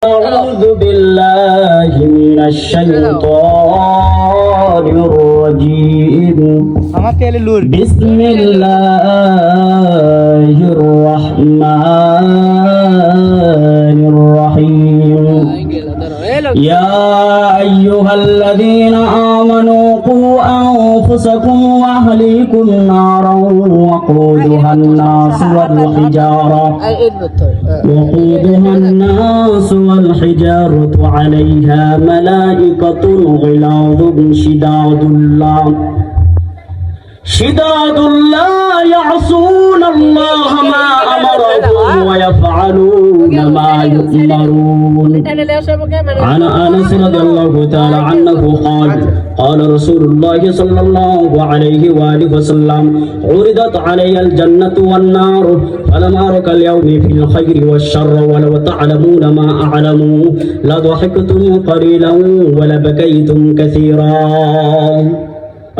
أعوذ بالله من الشيطان الرجيم بسم الله الرحمن الرحيم يا أيها الذين آمنوا قوا أنفسكم وأهليكم نارا وقودها الناس والحجارة عليها ملائكة غلاظ شداد لا يعصون الله ما أمرهم ويفعلون ما يؤمرون. عن أنس رضي الله تعالى عنه قال رسول الله صلى الله عليه وآله وسلم عرضت علي الجنة والنار فلم أرك اليوم في الخير والشر ولو تعلمون ما أعلم لضحكتم قليلا ولبكيتم كثيرا.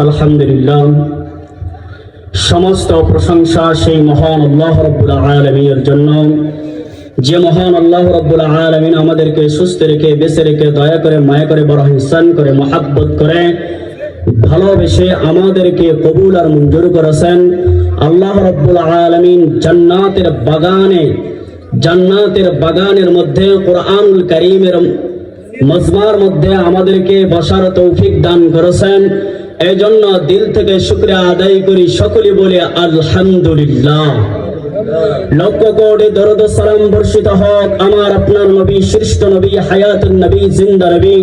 الحمد لله. সমস্ত প্রশংসা সেই মহান আল্লাহ রাব্বুল আলামিনের জন্য, যে মহান আল্লাহ রাব্বুল আলামিন আমাদেরকে সুস্থ রেখে বেঁচে রেখে দয়া করে মায়া করে বড় ইহসান করে মহাব্বত করে ভালোবেসে আমাদেরকে কবুল আর মঞ্জুর করেছেন। আল্লাহ রাব্বুল আলামিন জান্নাতের বাগানের মধ্যে কোরআনুল কারীমের মজমার মধ্যে আমাদেরকে বসার তৌফিক দান করেছেন। এই জন্য দিল থেকে শুকরিয়া আদায় করি, সকলে বলে আলহামদুলিল্লাহ। লক্ষ কোটি দরুদ সালাম বর্ষিত হোক আমার আপনার নবী, শ্রেষ্ঠ নবী, হায়াতুন নবী, জিন্দা নবী,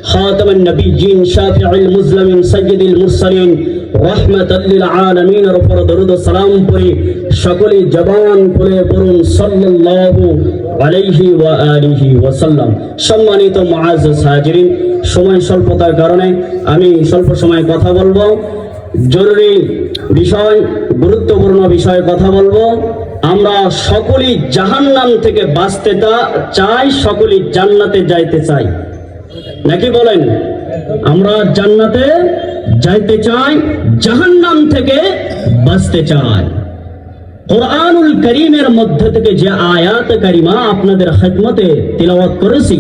খাতামুন নবিয়্যিন, শাফিউল মুসলিমিন, সাইয়্যিদুল মুরসালিন, রাহমাতাল লিল আলামিনের উপর দরুদ সালাম পড়ি সকলে জবান খুলে পড়ুন সাল্লাল্লাহু আলাইহি ওয়া আলিহি ওয়া সাল্লাম। সম্মানিত মুআজ্জাজ হাজিরিন, সময় স্বল্পতার কারণে আমি স্বল্প সময় কথা বলবো। জরুরি বিষয়, গুরুত্বপূর্ণ বিষয়ে কথা বলবো। আমরা সকলেই জাহান্নাম থেকে বাঁচতে চাই, সকলেই জান্নাতে যাইতে চাই, নাকি বলেন? আমরা জান্নাতে যাইতে চাই, জাহান্নাম থেকে বাঁচতে চাই। কোরআনুল কারীমের মধ্যে থেকে যে আয়াত কারিমা আপনাদের খিদমতে তিলাওয়াত করেছি,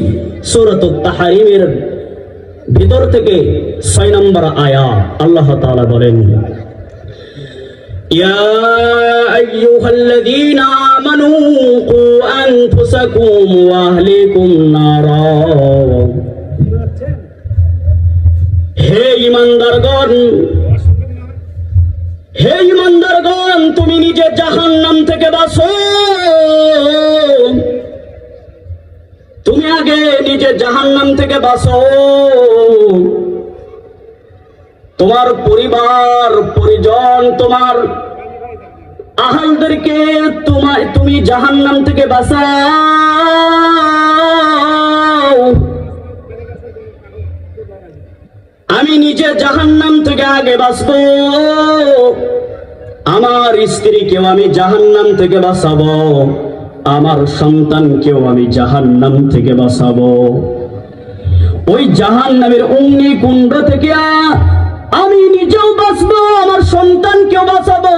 সূরাতুত তাহরিমের ভিতর থেকে 6 নম্বর আয়াত, আল্লাহ তাআলা বলেন, ইয়া আইয়ুহাল্লাযীনা আমানু কু আনফুসাকুম ওয়া আহলিকুম নারা। হে ঈমানদারগণ, তুমি নিজে জাহান্নাম থেকে বাঁচো। তুমি আগে নিজে জাহান্নাম থেকে বাঁচো, তোমার পরিবার পরিজন, তোমার আহলদেরকে তুমি জাহান্নাম থেকে বাঁচাও। আমি নিজে জাহান্নাম থেকে আগে বাঁচবো, আমার স্ত্রীকেও আমি জাহান্নাম থেকে বাঁচাবো, আমার সন্তানকেও আমি জাহান্নাম থেকে বাঁচাবো। ওই জাহান্নামের অগ্নিকুণ্ড থেকে আমি নিজেও বাঁচবো, আমার সন্তানকেও বাঁচাবো,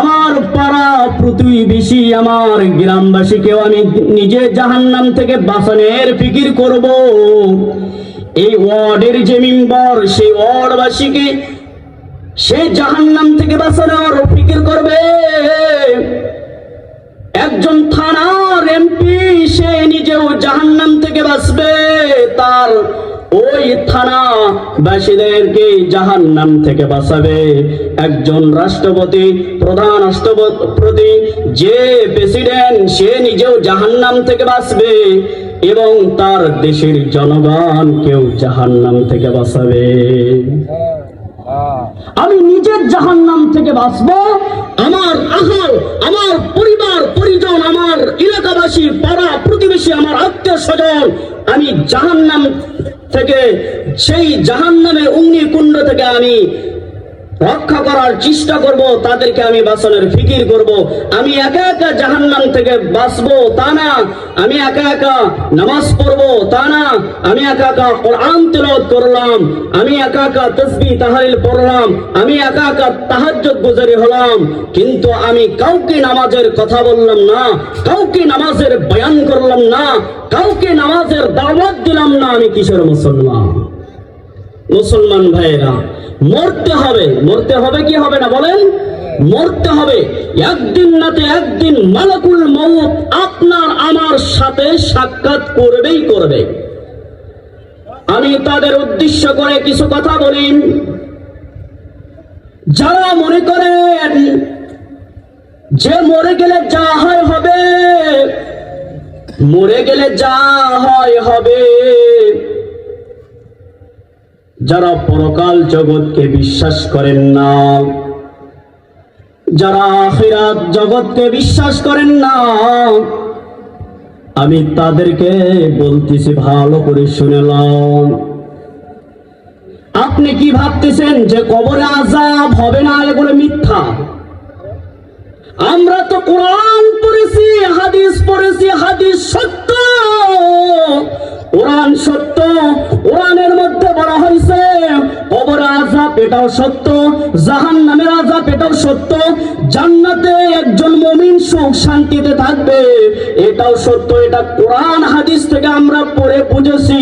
আমার পাড়া প্রতিবেশী, আমার গ্রামবাসীকেও আমি নিজে জাহান্নাম থেকে বাঁচানোর ফিকির করব। এই ওয়ার্ডের যে মেম্বার, সেই ওয়ার্ডবাসীকে সে জাহান্নাম থেকে বাঁচানোর ফিকির করবে। একজন থানার এমপি, সে নিজেও জাহান্নাম থেকে বাঁচবে, তার ওই থানাবাসীদেরকে জাহান্নাম থেকে বাঁচাবে। একজন রাষ্ট্রপতি, প্রধান রাষ্ট্রপতি, যে প্রেসিডেন্ট, সে নিজেও জাহান্নাম থেকে বাঁচবে এবং তার দেশের জনগণকেও জাহান্নাম থেকে বাঁচাবে। আমি নিজের জাহান্নাম থেকে বাঁচবো, আমার আহল, আমার পরিবার পরিজন, আমার এলাকাবাসী, পাড়া প্রতিবেশী, আমার আত্মীয় স্বজন, আমি জাহান্নাম থেকে, সেই জাহান্নামের অগ্নিকুণ্ড থেকে আমি রক্ষা করার চেষ্টা করব, তাদেরকে আমি বাঁচানোর ফিকির করব। আমি একা একা জাহান্নাম থেকে বাঁচবো তা না, আমি একা একা নামাজ পড়বো তা না, আমি একা একা কোরআন তেলাওয়াত করলাম, আমি একা একা তাসবিহ তাহলিল পড়লাম, আমি একা একা তাহাজ্জুদ গুজারি হলাম, কিন্তু আমি কাউকে নামাজের কথা বললাম না, কাউকে নামাজের বয়ান করলাম না, কাউকে নামাজের দাওয়াত দিলাম না, আমি কিসের মুসলমান? মুসলমান ভাইয়েরা, মরতে হবে। মরতে হবে কি হবে না বলেন? মরতে হবে। একদিন নাতে একদিন মালাকুল মউত আপনার আমার সাথে সাক্ষাৎ করবেই করবে। আমি তাদের উদ্দেশ্য করে কিছু কথা বলি। যারা মনে করেন যে মরে গেলে যা হয় হবে, মরে গেলে যা হয় হবে, যারা পরকাল জগৎকে বিশ্বাস করেন না, যারা আখিরাত জগৎকে বিশ্বাস করেন না, আমি তাদেরকে বলতেছি ভালো করে শুনে নাও। আপনি কি ভাবতেছেন যে কবরে আযাব হবে না? এগুলো মিথ্যা। আমরা তো কোরআন পড়েছি, হাদিস পড়েছি, হাদিস সত্য, কোরআন সত্য। কোরআনের মধ্যে বলা হয়েছে কবরে আযাব এটাও সত্য, জাহান্নামের আযাব এটাও সত্য, জান্নাতে একজন মুমিন সুখ শান্তিতে থাকবে এটাও সত্য। এটা কোরআন হাদিস থেকে আমরা পড়ে বুঝেছি।